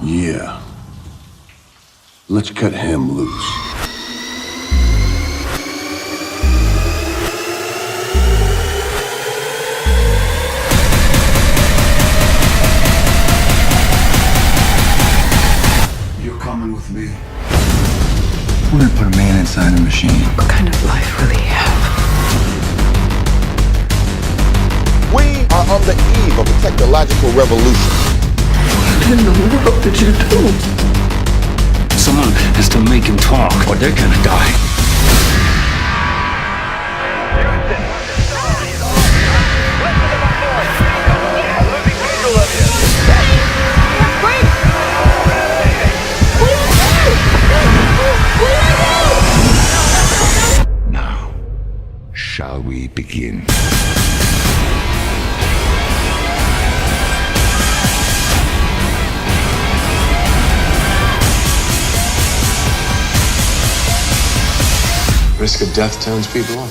Yeah. Let's cut him loose. You're coming with me. We're gonna put a man inside a machine. What kind of life will he have? We are on the eve of a technological revolution. What in the world did you do? Someone has to make him talk, or they're gonna die. Now, shall we begin? Risk of death turns people on.